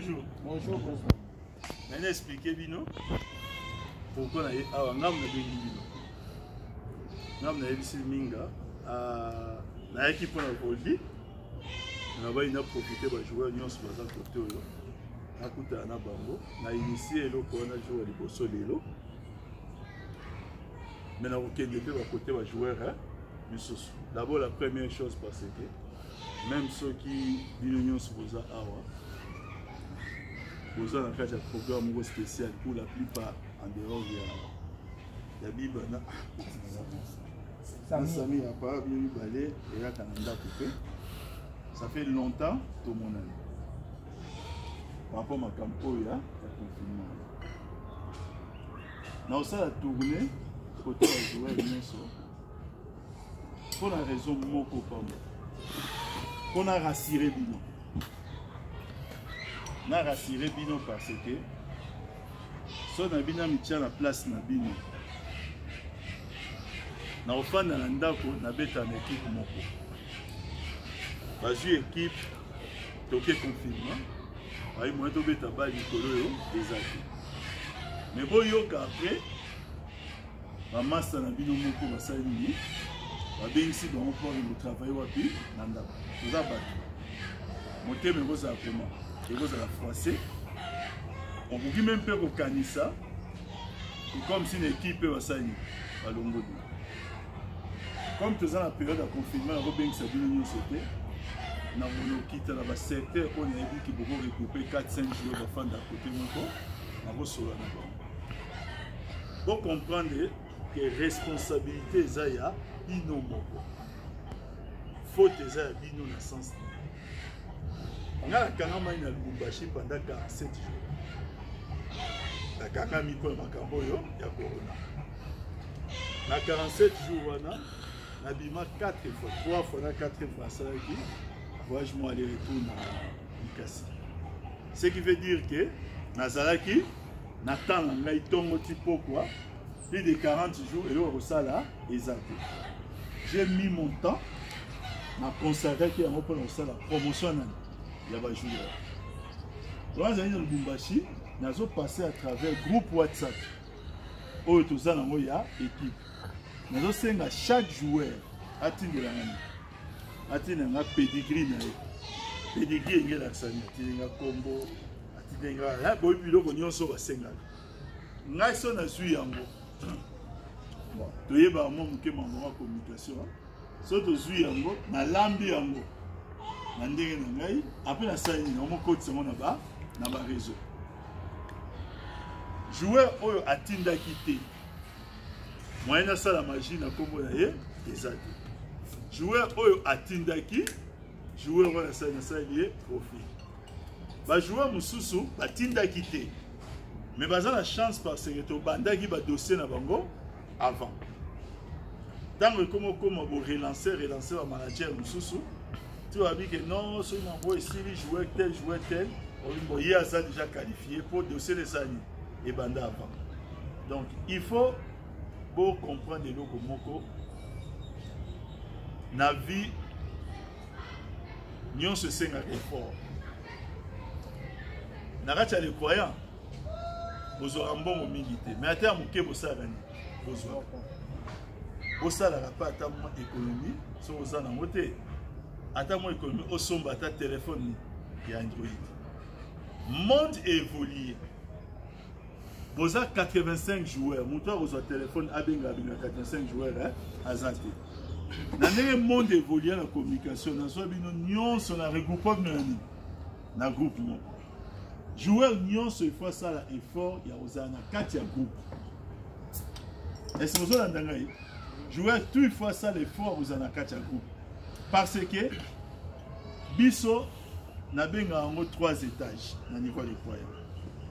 bonjour. Bonjour, bonjour. Maintenant, expliquez-nous pourquoi on a eu un homme de Bino. L'homme de Ebisil Minga a équipe pour la Voldi. On a profité de jouer à sur le côté. On a coûté un bango. On a initié le corona joué à l'Ibosso Lelo. Maintenant, on a côté de jouer. D'abord, la première chose, parce que même ceux qui viennent sur vos awa, vous avez un programme spécial pour la plupart en dehors de la Bible. Sami n'a pas bien balé et là, Canada coupé. Ça fait longtemps tout mon année. Par rapport à ma campagne, il y a confinement. Dans ça, la tournée, côté de jouer pour la raison de mon copain. On a rassuré Bino. On a rassuré Bino parce que son Bino mi tient la place na Bino. Na ofan na ndako na beta na équipe moko. Ba jouer équipe toké confinement. Ba moi to beta ba likolo yo ezaki. Mais bo yo ka après ba master na Bino moko ba sali bien ici dans le travail wapi nanda vous avez monter mais vous avez comment et vous avez français on vous dit même peu au canissa comme si une équipe va s'allier à longo comme tous la période de confinement on bien ça bien sauté na mono quitte là bas secteur on a dit qu'il faut regrouper 4-5 jours de fin d'à côté mon na vos sola pour comprendre que responsabilité zaya Bino faute eza Bino na sens on a la kangama ina Lubumbashi pendant 47 jours la kanga miko ya makambo yo ya corona na 47 jours wana na bima 4 fois 3 fois na 4 fois ça qui voyage moi aller retour na Mikasi ce qui veut dire que nazalaki na temps ngai tongo tipo quoi plus de 40 jours et au sala exact. J'ai mis mon temps à consacrer qui a repris la promotion. Il y a des joueurs. Dans les années de Lubumbashi, nous avons passé à travers le groupe WhatsApp. Où tout ça, il y a équipe. Nous avons fait à chaque joueur à Tinga à Tinga pedigree. Pedigree, il y a l'accent. Tinga combo. Tinga là, bon, puis l'autre, nous sommes à Sengal. Nous avons suivi en gros. Tu es un homme qui m'a envoyé la communication. Si tu es un homme, na lambi yango. Na ndenge na ngai, après la salle, na mo coach mon na ba réseau. Joueur oyo atinda kité. Moyen na sala magie na kombo na ye, ezaki. Joueur oyo atinda ki, joueur oyo na sala lié profit. Ba joueur mususu atinda kité. Mais baza la chance parce que to bandaki ba dossier na bango avant. Tant que comment relancer le manager tu vas dire que non, ce n'envoie ici, joueur tel, il y a ça déjà qualifié pour dossier les années et banda avant. Donc il faut beau comprendre les locaux moko. Na vie, nous se sent effort. N'arrête les croyants. Vous aurez un bon milité. Mais à terme, vous avez besoin. Vous avez pas de économie. Vous avez voté. Attends, économie. Vous avez un téléphone et Android. Monde évolue. Vous avez 85 joueurs. Vous avez un téléphone avec 85 joueurs à Zante. Dans le monde évolue la communication. Nous avons regroupé dans le groupe. Joueur Nyon se fait ça l'effort, il y a Ozana 4 groupes. Est-ce que vous avez entendu? Joueur tout il faut ça l'effort Ozana 4 groupes. Parce que Bisso n'a bien 3 étages dans le niveau des croyants.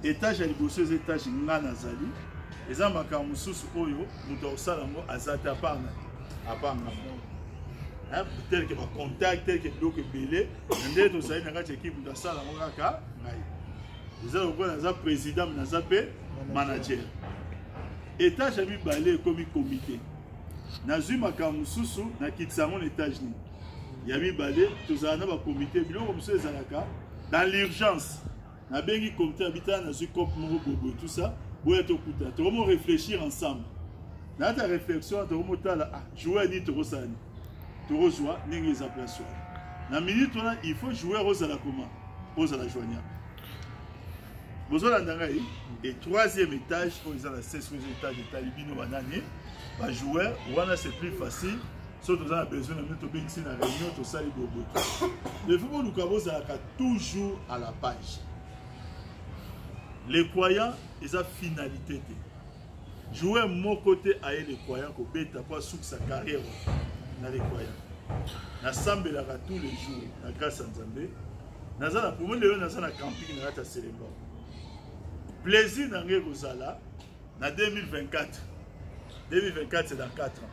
Étage à l'ibosseuse étage na nazali. Et ça m'a quand mususu oyo muto salango azata parna apanga. Tel que ma contact tel que bloc belé, ndé to ça na kati équipe muto salango kaka ngai. Vous avez un président, un manager. Étage à balé comme comité. Nazuma Kamususu, na kitsamon étage. Il y a mis balé, tous un comité, dans l'urgence. na bengi comité habitant na cop moko bobo tout ça boya to kuta to comment réfléchir ensemble na ta réflexion to comment tala jouer ni to rosani to rozwa ningi za place na minute on il faut jouer rosa la comment rosa la joignable besoin d'angai et troisième étage pour ils ont la 16e étage de talibino banani ba joueur wana c'est plus facile surtout on a besoin de notre bien ici dans la réunion tout ça les bobo le football nous cavons toujours à la page. Les croyants, ils ont finalité. Jouer mon côté à les croyants qu'on bête pas sous sa carrière dans les croyants. N'assemble la tous les jours, la grâce à Nzambe. N'assemble pour moi le n'assemble camping dans la célébration. Plaisir dans les Rosala, en 2024. 2024 c'est dans 4 ans.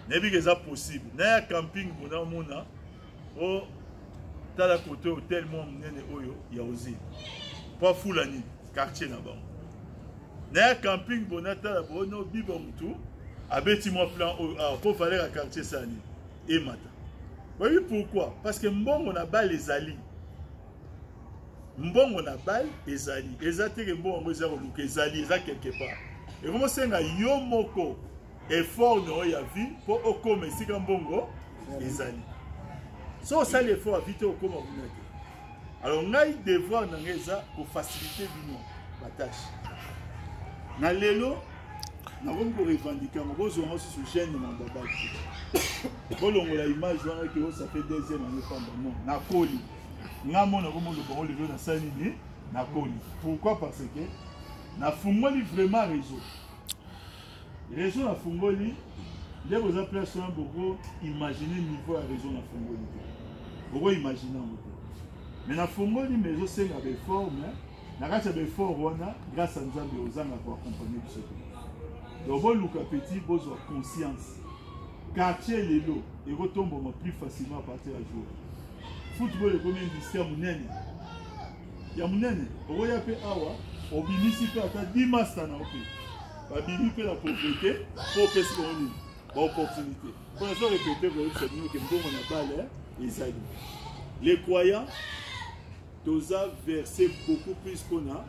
N'est-ce pas que possible. N'a camping pour nous mona. Oh, t'as la côté hôtel mon nene oyo ya aussi. Pas Foulani. Quartier là-bas. N'a camping bonata la bono bibomtu abeti mo plan pour faire la quartier sani et mata. Oui pourquoi? Parce que mbongo na bal les ali. Mbongo na bal les ali. Ezate mbongo za luka ezali za quelque part. Et comment c'est nga yo moko effort no ya vie pour okome sika mbongo ezali. So ça l'effort vite okoma bunate. Alors, on a eu devoir pour faciliter la tâche. Dans l'élo, nous avons revendiqué, nous avons sur chaîne de Mandaba. Quand on a l'image, ça fait 2 ans, non, na koli. Nous avons le na salini, na koli. Pourquoi? Parce que na fungoli vraiment réseau. Réseau na fungoli, dès que vous appelez ça, vous imaginez le niveau de réseau na fungoli. Vous imaginez. Mais na fongoli mais aussi na effort mais na grâce à effort wana grâce à Nzambe ozanga pour accompagner tout ça. Donc bon luka petit besoin conscience. Quartier lelo et retombe plus facilement à partir à jour. Football est comme une industrie munene. Ya munene, oya pe awa, obimisi pe ata 10 masters na opi. Ba bimi pe la propriété pour pesi oni. Ba opportunité. Pour ça répéter que c'est nous que mbongo na balle et ça. Les croyants nous a versé beaucoup plus qu'on a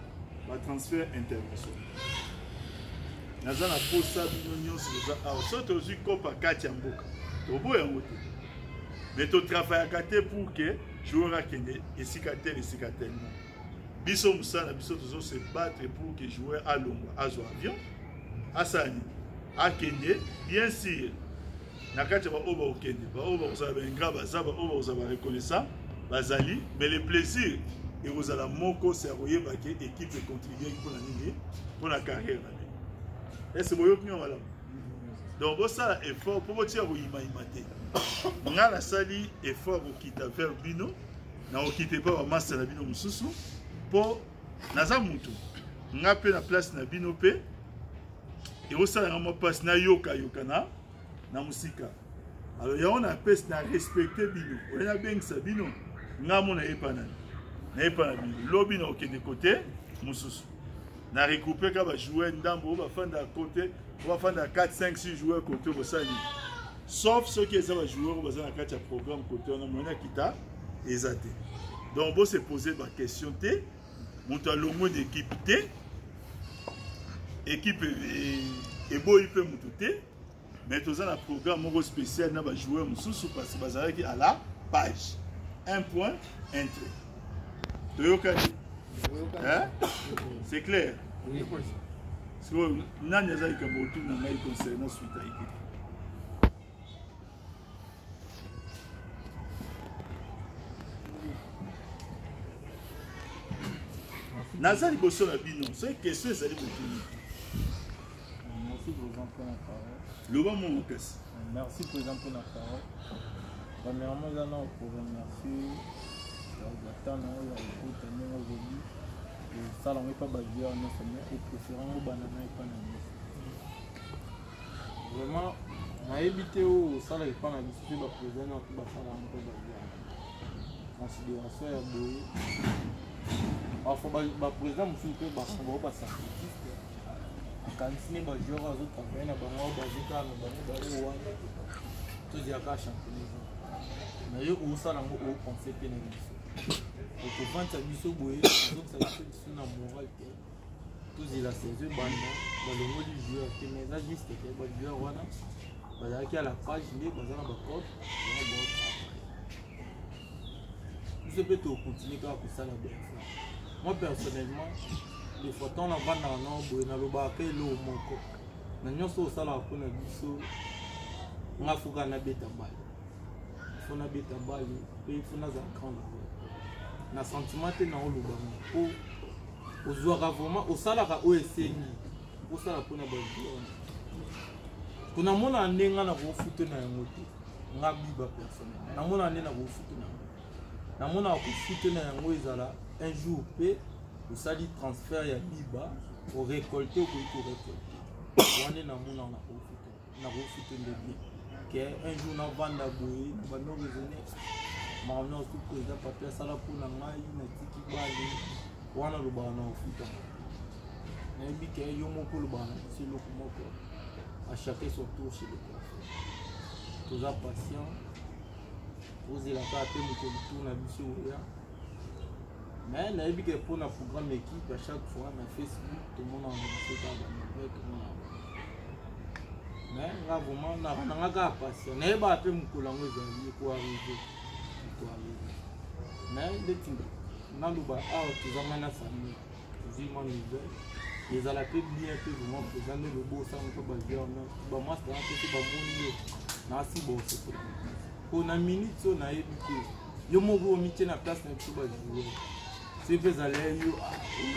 le transfert international. Nous avons posé ça l'union sur les autres. Soit tu as eu Copa Katiamboka. Tu as eu mais tu travailles pour que je joueur Kenya et Sikatel et Sikatel. Biso Moussana, Biso toujours se battre pour que joueur à Longwa, à Avion, à Sani, à Kenya, bien sûr. Nakati va oba au Kenya, va oba vous avez un grave, ça va oba vous avez reconnaissant. Bazali, mais le plaisir et vous allez moko serroyer parce que l'équipe est contribuée pour la ligne pour la carrière. Est-ce que vous avez madame? Donc vous ça effort pour vous dire vous imaginez. On a la sali effort pour quitter vers Bino, na on quitte pas master la Bino mususu pour naza mutu. On a pris la place na Bino pe et vous ça na mo passe na yoka yokana na musika. Alors il y a on a pèse na respecter Bino. On a bien ça Bino. Namo na epanani na lobby na ok de côté mususu na récupérer ka ba jouer ndambo ba fanda côté ba fanda 4 5 6 joueurs côté bosani sauf ceux qui sont joueurs ba na kati ya programme côté on a mona kita ezate donc bo se poser ba question té monta longo d'équipe té équipe et bo il peut monter mais tous un programme moko spécial na ba joueurs mususu parce que bazara qui à la page. Un point, un trait. Hein? C'est clair? Oui. Parce que nous avons dit que nous avons concernant suite à l'équipe. Nous avons dit que nous avons dit c'est une question qui est merci président pour la parole. Le bon moment qu'est-ce? Merci président pour la parole. Premièrement, nous allons remercier le temps où aujourd'hui et ça n'en est pas basé en notre et préférant au banana et pas vraiment, on a évité au ça n'est pas la discussion de président dans tout le bassin un peu basé en considération et à boyer. Alors, il faut que le président me suive pas ça va pas ça. Quand il y a des joueurs qui travaillent dans le basé car le basé tout dit à championnat. Mais où ça n'a pas au conseil pénalisé. okofandisa biso boye azokisa biso na moral te tozela saison banda balongoli joueur te mais eza juste ke bajoueur wana bazalaki à la page nde baza na bacope biso mpe tokontinue kaka kosala bien. Moi personnellement des fois ntango navandaka nao boye nalobaka mpe eloo moko na nyonso osalaka mpona biso nga foka nabeta bale fo nabeta bale mpe fo nazala grand na sentiment te naolobanga mpo ozwaka vraiment osalaka oyo esengi osala mpona bavion konamona nde nga na kofute na yango te nga biba personnel namona nde na kofute na yango namonaka kofute na yango ezala un jour mpe osali transfert ya biba orécolte okoki korécolte wana namona na kofute nde bien ke un jour navanda boye bando raisonne makambo tout président papier asala mpona ngai natiki bale wana lobaka na ofuta nayebi ke yo moko olobaka na biso eloko moko à chacun son tour chez le coiffeur toza patient ozelaka mpe mokolo tour na biso oya mais nayebi ke mpona programme équipe à chaque fois na Facebook tomonaka na biso kaka banouvelle tomonaka mais nga vraiment nanga kaka patient nayebaka mpe mokolo yango ezali ekoarrive mais ndeti naloba awa tozanga na famille tozwi mwa nouvelle ezala mpe bien mpe vraiment présent nde lobo osanga mpe bavier bamastera mpe te bamoni yo nasi bosekola mpo na minute oyo nayebi te yo moko omitie na place na biso bajoueur se mpe ezala yo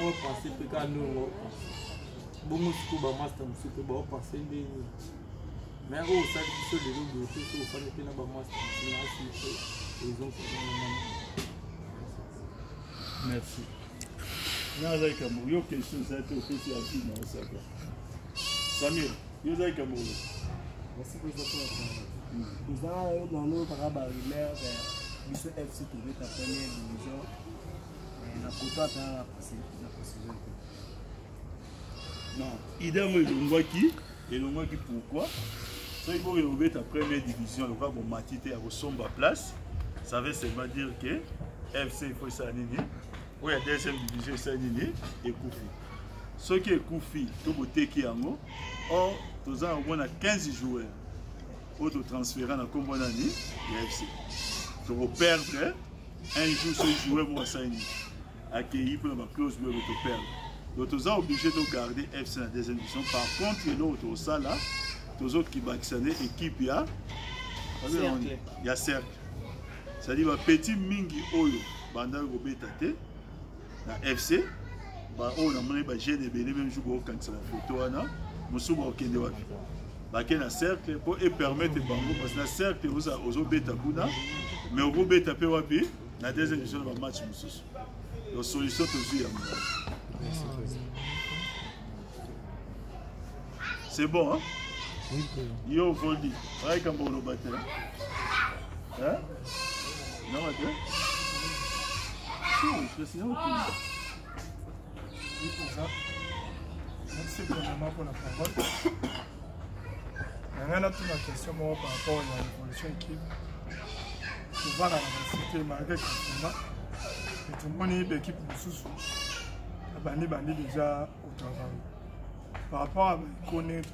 opense mpe kaka nde ongo opense bongo sikoyo bamaster mosusu mpe baopense nde nini mais oyo osali biso lelo boye te so ofani mpe na bamaster mosusu nasi mpe raison merci. Nazai Kamour, yo question ça te fait si rapide dans ça quoi. Samir, yo zai Kamour. Merci pour votre attention. Nous avons dans nos parabères rumeur Miss FC TV ta première division. Na kota ta la procédure. Non, idem elongwaki pourquoi? Ça il faut rénover ta première division, le bon matité à Somba place. Ça veut seulement dire que FC il faut ça nini. Oui, la deuxième division, c'est Nini et Koufi. Ce qui est Koufi, tout le Teki Yango, or, nous avons 15 joueurs. Autre transférant dans Kombonani et FC. Tu vas perdre un jour ce joueur pour ça. Accueilli pour la clause de te perdre. Donc, nous sommes obligés de garder FC dans la deuxième division. Par contre, l'autre, ça là, tous autres qui vaccinent l'équipe, il y a cercle. C'est-à-dire, petit Mingi Oyo, Banda Robetate. Na FC ba o na moni ba jeune ebele même jour ko kanisa photo wana musuba okende wapi ba ke na cercle pour et permettre bango parce que na cercle ozo beta kuna mais ozo beta pe wapi na deuxième division ba match mususu la solution toujours c'est bon hein yo voli ay kambo lo batte hein non attends. Merci vraiment pour la parole. On a toute la question par rapport à l'évolution équipe. Souvent, la cité malgré le et tout le monde est l'équipe de sous bandi déjà au travail. Par rapport à connaître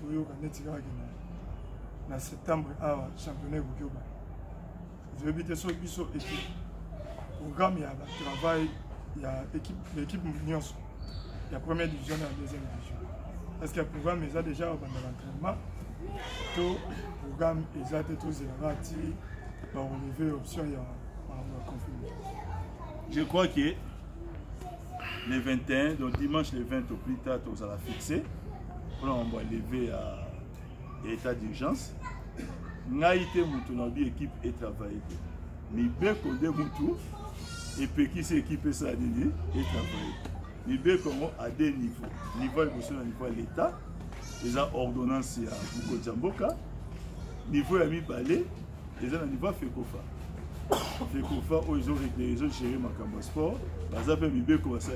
en septembre à championnat Gogoba. Je vais éviter ce biseau équipe. Programme, il y a le travail, il y a l'équipe Nyons, il y a la première division et la deuxième division. Est-ce qu'il y a un programme, il y a déjà dans l'entraînement, tout programme, il y a tous les ratés, pour relever l'option, il y a un conflit. Je crois que le 21, donc dimanche le 20 au plus tard, on va fixer. On va lever à l'état d'urgence. Naïté Moutonabi, équipe et travail. Mais bien qu'on ait Moutou, et puis qui s'équipe ça et travailler. Mais bien comment à des niveaux. Niveau de l'État, les ordonnances à Bouko Djamboka, niveau à mi-balé, les gens à niveau Fekofa. Fekofa, ils ont réglé, ils ont géré ma campagne sport, ils ont fait bien comment ça.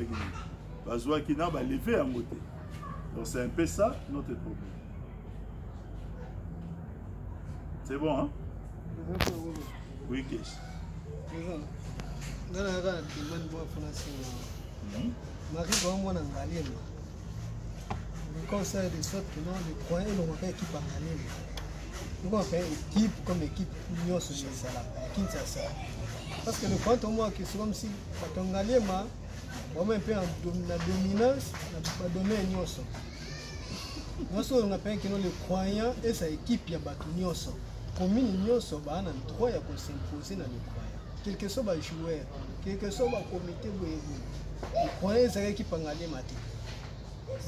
Parce qu'ils n'ont pas levé à monter. Donc c'est un peu ça notre problème. C'est bon, hein? Oui, Kesh. ngana kana demande moi fondation Marie kwa mwana ngalema le conseil de sorte que non le point et le équipe ngalema nous on fait équipe comme équipe union sociale Kinshasa parce que le point moi que c'est comme si quand ngalema on met un peu la dominance na domaine nyoso nyoso on appelle que le croyant et sa équipe ya batu nyoso commune nyoso ba na droit ya ko s'imposer na le croyant quel que soit ba joueur quel que soit ba comité boyebu croyant sa équipe ngalema te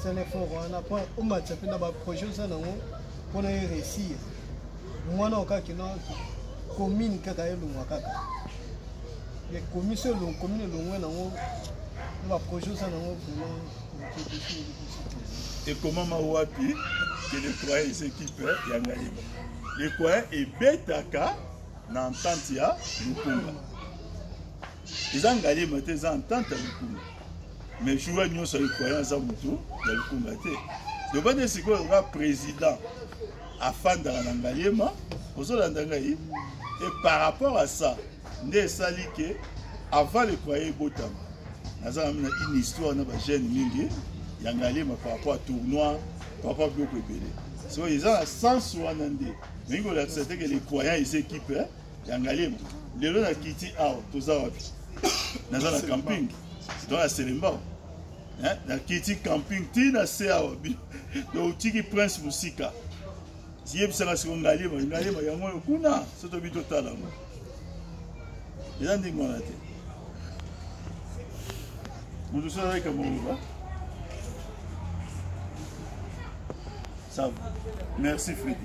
c'est le fort on a pas au match pe na ba projet ça nango pour réussir mwana okakino commune kaka yelo mwakaka les commissions de commune longwe nango va projet ça nango vraiment et comment mawapi que les croyants les équipes yangalima les croyants et betaka na entente ya lukunga ils angalima te za entente ya lukunga mais joueur nyonso les croyants za mutu ya lukunga te le bande siko nga président afanda na ngalima ozolanda ngai et par rapport à ça nde sali que avant les croyants botama naza une histoire na ba jeune mingi yangalima par rapport à tournoi par rapport à beaucoup ebele so ils ont sens wana nde mais il faut accepter que les croyants ils équipent yangalima lelo na kiti aw toza wapi naza na camping dans la Selemba hein na kiti camping tina se aw donc tiki prince musika si yebisanga siko ngalima yango kuna soto bito tala mo eza ndingo na te mutu so avec mon ça va. Merci Freddy.